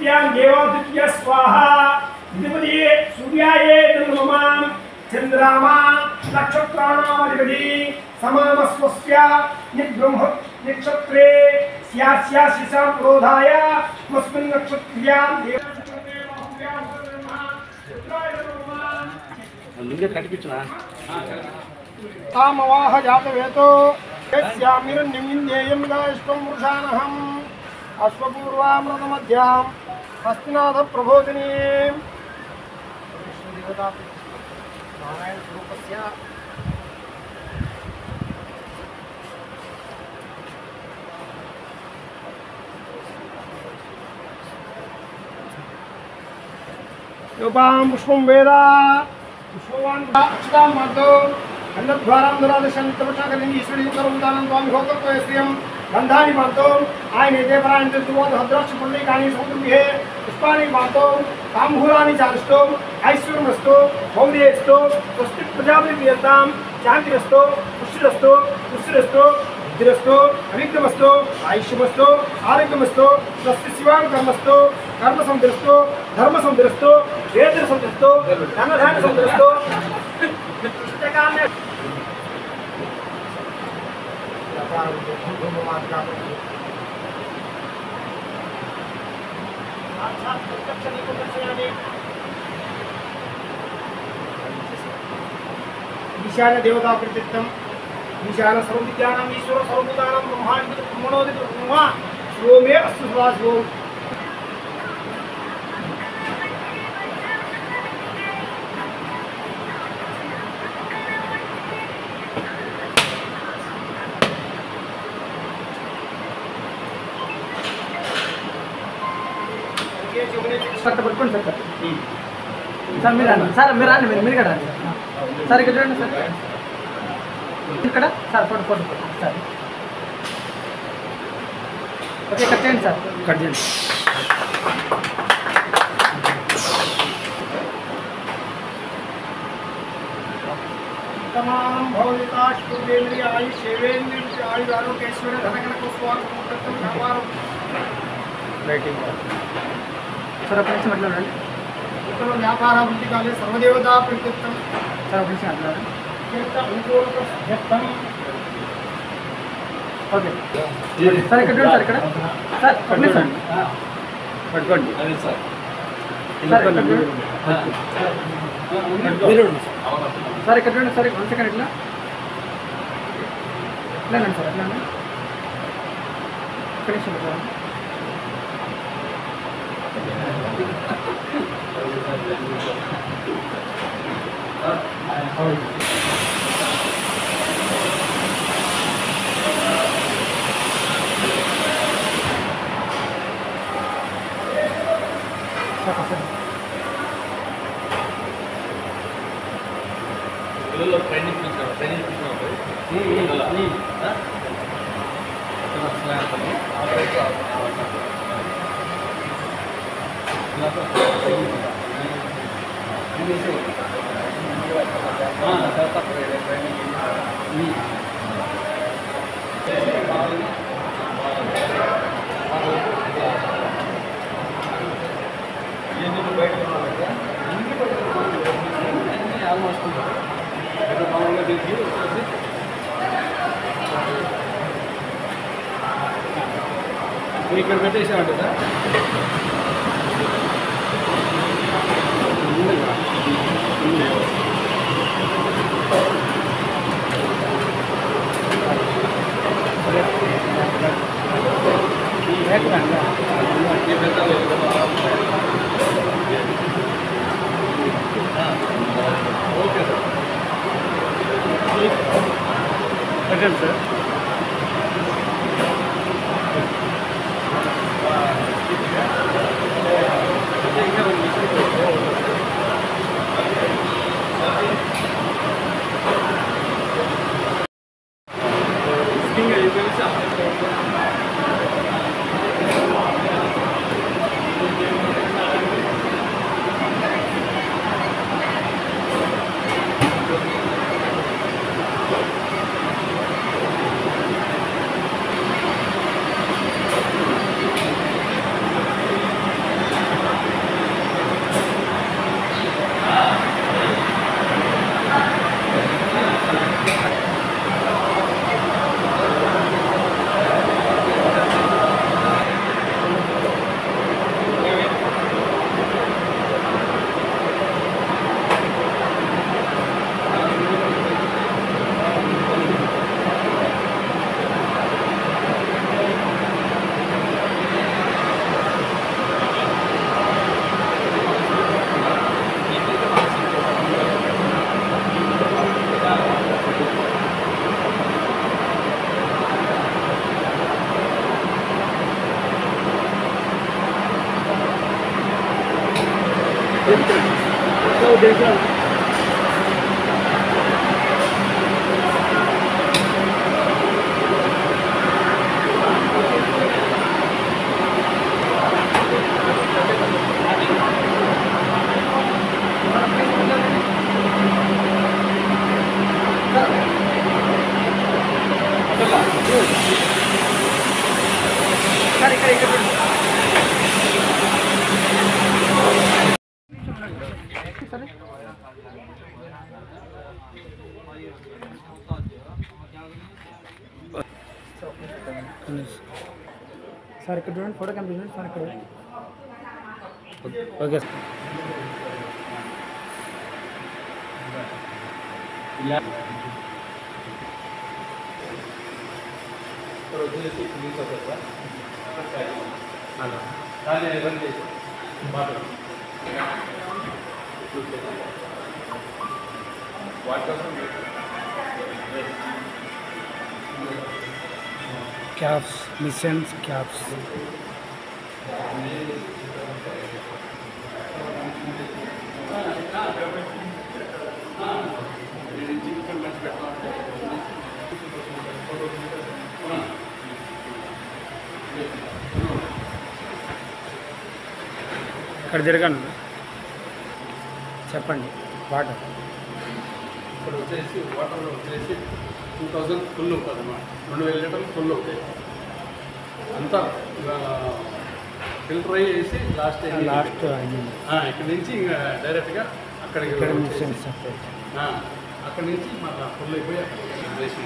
तृतीयां देवादित्य स्वाहा द्वितीये सूर्याये नमः चंद्रमा नक्षत्राणामधिपति समामस्वस्य निब्रह्म नक्षत्रे स्यास्यासिसा प्रोधाय तस्मिन् नक्षत्र्यां लिंगे कटिपिचना तामवाह जातवेतो यस्यामिरन्यमिन्देयं विदायस्त्वं वृषानहम् अश्वपूर्वामृतमध्यां हस्तिनाथ प्रबोधिनी नारायण स्वरूपस्य योपां पुष्पं वेदा पुष्पवान् अक्षतां मातो अन्नद्वारां दुरादशन्तपक्षाकलिं ईश्वरीं करुदानं त्वां भोक्तत्वय श्रियं गन्धानि मातो आयनेते परायन्ते सुबोध भद्राक्षपुण्डरीकानि समुद्रगृहे पुष्पाणि मातो ताम्बूलानि चारुष्टो ऐश्वर्यमस्तु मौर्येस्तु स्वस्ति प्रजापतिर्यतां शान्तिरस्तु पुष्टिरस्तु पुष्टिरस्तु बुद्धिरस्तु अविघ्नमस्तु आयुष्यमस्तु आरोग्यमस्तु स्वस्ति शिवाङ्कर्मस्तु कर्मसमुद्रस्तु धर्मसमुद्रस्तु वेदसमुद्रस्तु धनधान्यसमुद्रस्तु इष्टकाम्य ईशान देवता प्रतिष्ठितम् ईशान सर्वविद्यानाम् ईश्वर सर्वभूतानां ब्रह्माण्डो ब्रह्मा शिवो मे अस्तु सदा शिवो పట్టుకోండి సార్ సార్ మీరు రండి మీరు ఇక్కడ రండి సార్ ఇక్కడ చూడండి సార్ ఇక్కడ sir photo photo sir okay cut చేయండి సార్ కట్ చేయండి तमाम भौतिकाष्टुवेन्द्रिय आयुष्येवेन्द्रिय आयुरारोग्येश्वर धनकनकोस्वार రైటింగ్ సార్ ఒక నిమిషం మాట్లాడండి उत्तम व्यापार वृत्ति काले सर्वदेवता प्रत्यक्तम సార్ ఒక నిమిషం మాట్లాడండి ఓకే సార్ ఇక్కడ చూడండి సార్ ఇక్కడ సార్ ఒక నిమిషం పట్టుకోండి సార్ సార్ ఇక్కడ చూడండి సార్ 1 సెకండ్ ఇట్లా ఇట్లానండి సార్ అట్లా ఒక నిమిషం సార్ ఇక్కడ పెట్టేసామంటే సార్ ఓకే సార్ పెట్టండి సార్ సార్ ఇక్కడ చూడండి, ఫోటో కంప్లీట్ సార్ ఇక్కడ. ఓకే క్యాప్స్ మిషన్స్ క్యాప్స్ ఇక్కడ తిరగండి, చెప్పండి. వాటర్ ఇక్కడ వచ్చేసి వాటర్ వచ్చేసి 2000 ఫుల్ ఉంటుంది అన్నమాట. 2000 లీటర్లు ఫుల్ అవుతాయి. అంతా ఫిల్టర్ అయ్యేసి లాస్ట్ ఇక్కడ నుంచి ఇంకా డైరెక్ట్గా అక్కడికి అక్కడి నుంచి మళ్ళీ ఫుల్ అయిపోయి అక్కడ వేసి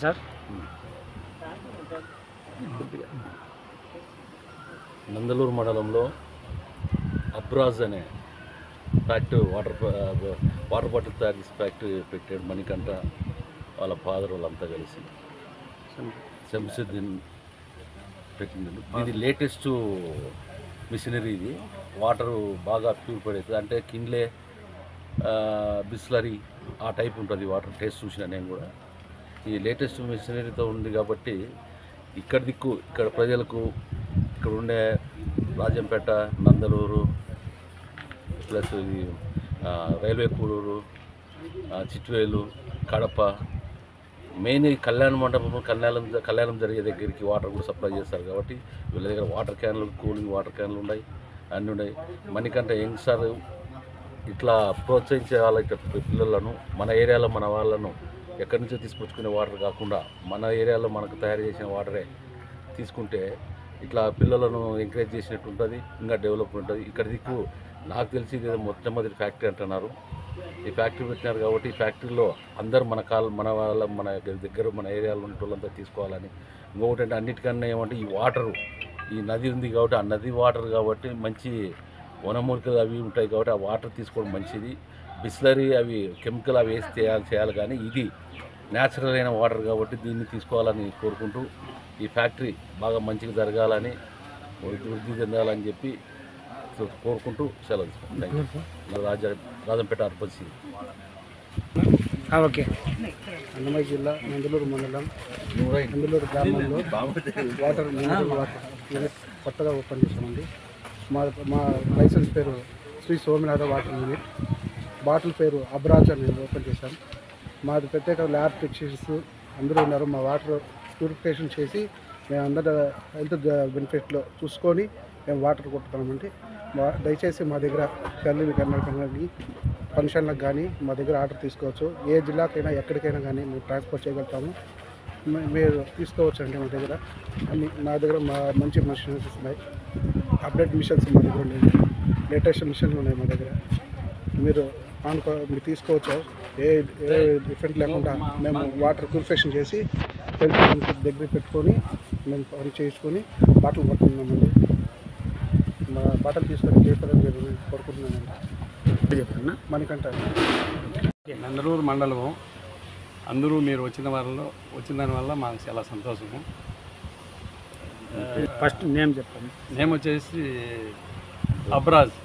సార్. నందలూరు మండలంలో అబ్రాజ్ అనే ఫ్యాక్టరీ వాటర్ బాటిల్ తయారు చేసే ఫ్యాక్టరీ పెట్టాడు మణికంఠ వాళ్ళ ఫాదర్ వాళ్ళంతా కలిసి. శంసుద్దీన్ పెట్టింది. ఇది లేటెస్ట్ మిషనరీ. ఇది వాటరు బాగా ప్యూరిఫై అవుతుంది. అంటే కిన్లే బిస్లరీ ఆ టైప్ ఉంటుంది వాటర్. టేస్ట్ చూసిన నేను కూడా. ఈ లేటెస్ట్ మిషనరీతో ఉంది కాబట్టి ఇక్కడ ప్రజలకు ఇక్కడ ఉండే రాజంపేట, నందలూరు ప్లస్ ఇది రైల్వే కూడూరు చిట్వేలు, కడప, మెయిన్ ఈ కళ్యాణ మండపం కళ్యాణం జరిగే దగ్గరికి వాటర్ కూడా సప్లై చేస్తారు. కాబట్టి వీళ్ళ దగ్గర వాటర్ క్యాన్లు, కూలింగ్ వాటర్ క్యాన్లు ఉన్నాయి, అన్నీ ఉన్నాయి. మనకంటే యంగ్స్టర్ ఇట్లా ప్రోత్సహించే వాళ్ళ పిల్లలను మన ఏరియాలో మన వాళ్ళను ఎక్కడి నుంచో తీసుకొచ్చుకునే వాటర్ కాకుండా మన ఏరియాలో మనకు తయారు చేసిన వాటరే తీసుకుంటే ఇట్లా పిల్లలను ఎంకరేజ్ చేసినట్టు ఉంటుంది, ఇంకా డెవలప్మెంట్ ఉంటుంది. ఇక్కడ దిక్కు నాకు తెలిసి ఇది మొట్టమొదటి ఫ్యాక్టరీ అంటున్నారు. ఈ ఫ్యాక్టరీ పెట్టినారు కాబట్టి ఈ ఫ్యాక్టరీలో అందరూ మన వాళ్ళ మన దగ్గర మన ఏరియాలో ఉన్న వాళ్ళంతా తీసుకోవాలని. ఇంకొకటి అంటే అన్నిటికన్నా ఏమంటే ఈ వాటరు, ఈ నది ఉంది కాబట్టి ఆ నది వాటర్ కాబట్టి మంచి వనమూలికలు అవి ఉంటాయి కాబట్టి ఆ వాటర్ తీసుకోవడం మంచిది. బిస్లరీ అవి కెమికల్ అవి వేసి చేయాలి కానీ ఇది న్యాచురల్ అయిన వాటర్ కాబట్టి దీన్ని తీసుకోవాలని కోరుకుంటూ ఈ ఫ్యాక్టరీ బాగా మంచిగా జరగాలని, వృద్ధి చెందాలని చెప్పి కోరుకుంటూ సెలవు తీసుకుంటాం. రాజంపేట ఆర్పసి. ఓకే. అన్నమయ్య జిల్లా నందలూరు మండలం నందలూరు గ్రామంలో వాటర్ కొత్తగా ఓపెన్ చేసామండి. మా లైసెన్స్ పేరు Shri Somanatha water unit. Bottle పేరు అబ్రాజ్ అని ఓపెన్ చేశాం. మాది ప్రత్యేక ల్యాబ్ టెక్నీషియన్స్ అందరూ ఉన్నారు. మా వాటర్ ప్యూరిఫికేషన్ చేసి మేము అందరూ హెల్త్ బెనిఫిట్లో చూసుకొని మేము వాటర్ కొట్టుతామండి. దయచేసి మా దగ్గర పెళ్ళిళ్ళు కన్నా ఫంక్షన్లకు కానీ మా దగ్గర ఆర్డర్ తీసుకోవచ్చు. ఏ జిల్లాకైనా ఎక్కడికైనా కానీ మేము ట్రాన్స్పోర్ట్ చేయగలుగుతాము. మీరు తీసుకోవచ్చు అండి. మా దగ్గర నా దగ్గర మంచి మిషన్స్ ఉన్నాయి. అప్డేట్ మిషన్స్ మా దగ్గర ఉన్నాయి. లేటెస్ట్ మిషన్లు ఉన్నాయి మా దగ్గర. మీరు తీసుకోవచ్చు. ఏ డిఫరెంట్ లేకుండా మేము వాటర్ ప్యూరిఫికేషన్ చేసి హెల్త్ దగ్గర పెట్టుకొని మేము పని చేసుకొని బాటిల్ పట్టుకున్నామండి. మా బాటలు తీసుకొని చేస్తారని కోరుకుంటున్నానండి. చెప్పండి. మనకంట నందలూరు మండలము అందరూ మీరు వచ్చిన దానివల్ల మాకు చాలా సంతోషము. ఫస్ట్ నేమ్ చెప్పండి. నేమ్ వచ్చేసి అబ్రాజ్,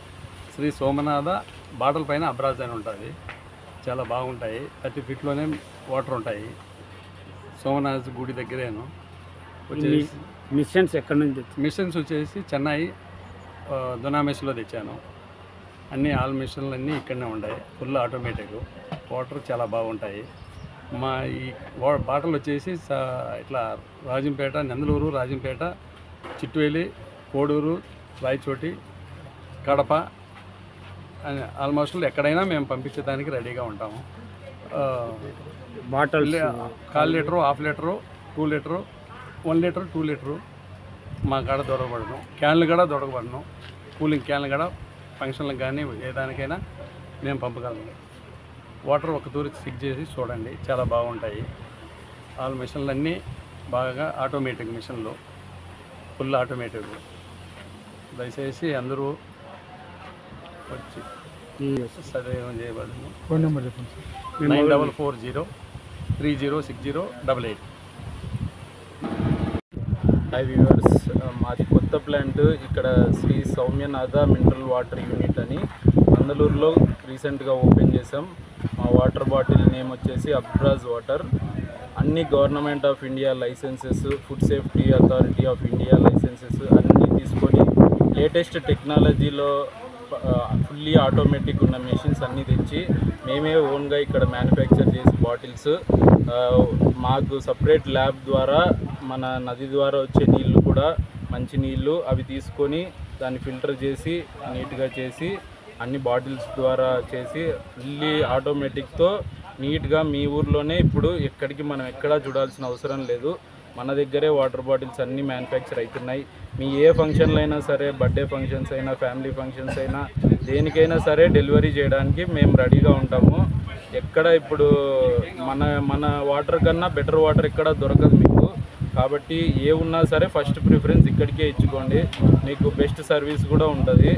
శ్రీ సోమనాథ. బాటల పైన అబ్రాజ్ అని ఉంటుంది. చాలా బాగుంటాయి. 30 ఫీట్లోనే వాటర్ ఉంటాయి. సోమనాథ్ గుడి దగ్గరేను. వచ్చేసి మిషన్స్ ఎక్కడి నుంచి? మిషన్స్ వచ్చేసి చెన్నై దునామేస్లో తెచ్చాను. ఆల్ మిషన్లు అన్నీ ఇక్కడనే ఉన్నాయి. Full automatic. వాటర్ చాలా బాగుంటాయి. మా ఈ బాటలు వచ్చేసి ఇట్లా రాజంపేట, నందలూరు, రాజంపేట, చిట్వేలి, కోడూరు, రాయచోటి, కడప ఆల్మోస్ట్ ఎక్కడైనా మేము పంపించడానికి రెడీగా ఉంటాము. Bottle 1/4 litre, 1/2 litre, 2 litre, 1 litre, 2 litre మా కాడ దొరకబడను. క్యాన్లు కూడా దొరకబడను. కూలింగ్ క్యాన్లు కూడా ఫంక్షన్లకు కానీ ఏ దానికైనా మేము పంపగలను. వాటర్ ఒక తూరి చెక్ చేసి చూడండి, చాలా బాగుంటాయి. ఆల్ మిషన్లు అన్నీ బాగా ఆటోమేటిక్ మిషన్లు, ఫుల్ ఆటోమేటిక్. దయచేసి అందరూ వచ్చి సదయం చేయబడను. ఫోన్ నెంబర్ చెప్పండి. 9440306088. హాయ్ వ్యూవర్స్, మాది కొత్త ప్లాంట్ ఇక్కడ Shri Soumyanatha mineral water unit అని నందలూరులో రీసెంట్గా ఓపెన్ చేసాం. మా వాటర్ బాటిల్ నేమ్ వచ్చేసి అబ్రాజ్ వాటర్. అన్ని government of India licences, food safety authority of India licences అన్నీ తీసుకొని లేటెస్ట్ టెక్నాలజీలో ఫుల్లీ ఆటోమేటిక్ ఉన్న మెషిన్స్ అన్నీ తెచ్చి మేమే ఓన్గా ఇక్కడ మ్యానుఫ్యాక్చర్ చేసి బాటిల్స్ మాకు సపరేట్ ల్యాబ్ ద్వారా మన నది ద్వారా వచ్చే నీళ్ళు కూడా మంచి నీళ్ళు అవి తీసుకొని దాన్ని ఫిల్టర్ చేసి నీట్గా చేసి అన్ని బాటిల్స్ ద్వారా చేసి ఫుల్లీ ఆటోమేటిక్తో నీట్గా మీ ఊర్లోనే ఇప్పుడు ఎక్కడికి మనం ఎక్కడా చూడాల్సిన అవసరం లేదు. మన దగ్గరే వాటర్ బాటిల్స్ అన్నీ మ్యానుఫ్యాక్చర్ అవుతున్నాయి. మీ ఏ ఫంక్షన్లు అయినా సరే, బర్త్డే ఫంక్షన్స్ అయినా, ఫ్యామిలీ ఫంక్షన్స్ అయినా, దేనికైనా సరే డెలివరీ చేయడానికి మేము రెడీగా ఉంటాము. ఎక్కడ ఇప్పుడు మన వాటర్ కన్నా బెటర్ వాటర్ ఎక్కడ దొరకదు మీకు. కాబట్టి ఏ ఉన్నా సరే ఫస్ట్ ప్రిఫరెన్స్ ఇక్కడికే ఇచ్చుకోండి, మీకు బెస్ట్ సర్వీస్ కూడా ఉంటుంది.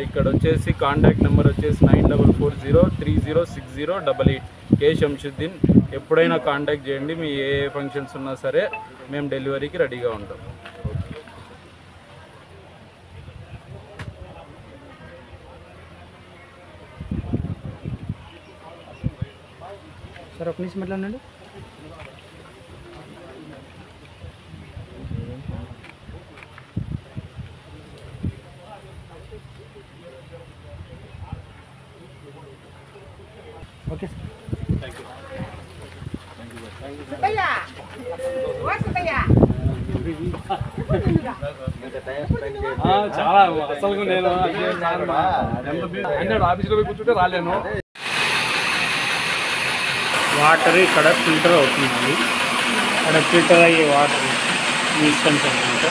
ఇక్కడ వచ్చేసి కాంటాక్ట్ నెంబర్ వచ్చేసి 9440306088. కే శంషుద్దీన్. ఎప్పుడైనా కాంటాక్ట్ చేయండి. మీ ఏ ఫంక్షన్స్ ఉన్నా సరే మేము డెలివరీకి రెడీగా ఉంటాం. సార్ ఒక నిమిషం మాట్లాడండి. Okay sir. చాలా అసలు నేను ఆఫీస్లో పోయి కూర్చుంటే రాలేను. వాటర్ ఇక్కడ ఫిల్టర్ అవుతుంది. ఇక్కడ ఫిల్టర్ అయ్యే వాటర్ డిస్టెన్స్ అనమాట.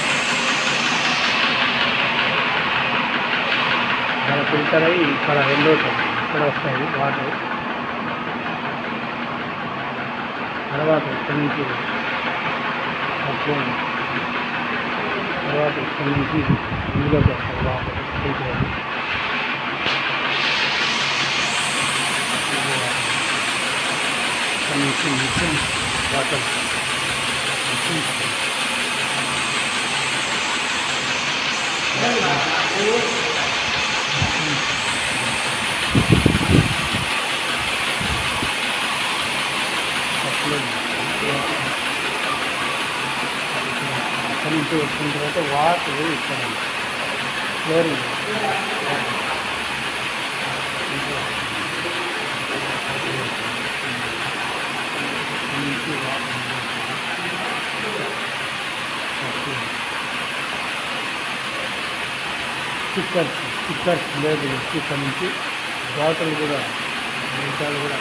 ఇక్కడ ఫిల్టర్ అయ్యి ఇక్కడ వెళ్ళవుతుంది. ఇక్కడ వస్తాయి వాటర్. తర్వాత ఇక్కడ నుంచి తర్వాత ఇక్కడ నుంచి ఇందులోకి వస్తాయి వాటర్ ఫిల్టర్ అయ్యి. ఇక్కడ నుంచి మిషన్ వాటర్ అక్కడి నుంచి వచ్చిన తర్వాత వాటర్ ఇక్కడ ఫ్లోరింగ్ స్టిక్కర్స్ లేదు. ఇక్కడ నుంచి బాటిల్ కూడా మిగతాలు కూడా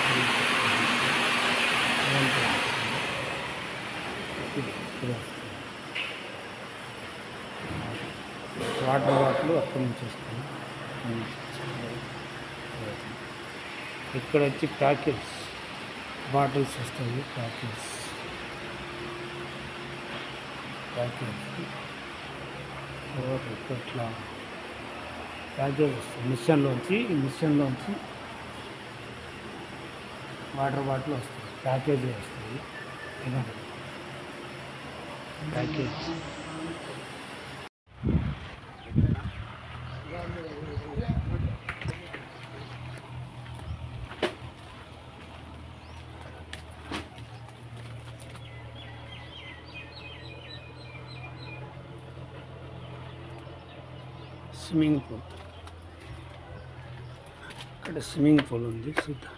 వాటర్ బాటిల్ అక్కడి నుంచి వస్తాయి. ఇక్కడ వచ్చి ప్యాకెట్స్ బాటిల్స్ వస్తాయి. ప్యాకెట్స్ తర్వాత ఇట్లా ప్యాకేజ్ వస్తుంది. మిషన్లోంచి వాటర్ బాటిల్ వస్తుంది. ప్యాకేజ్ వస్తుంది. Package swimming pool. ఇక్కడ స్విమ్మింగ్ పూల్ ఉంది. చూద్దాం.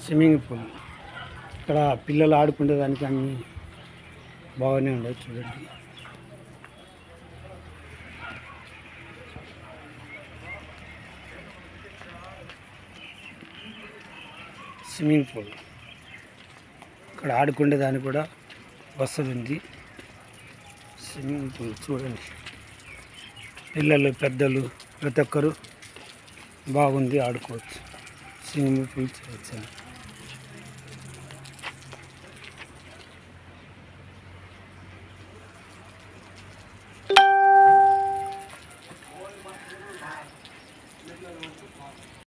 స్విమ్మింగ్ పూల్ ఇక్కడ పిల్లలు ఆడుకునేదానికి అన్నీ బాగానే ఉండవు. చూడండి. స్విమ్మింగ్ పూల్ ఇక్కడ ఆడుకునేదానికి కూడా వసతి ఉంది. స్విమ్మింగ్ పూల్ చూడండి. పిల్లలు పెద్దలు ప్రతి ఒక్కరు బాగుంది, ఆడుకోవచ్చు. స్విమ్మింగ్ పూల్ చేయవచ్చు.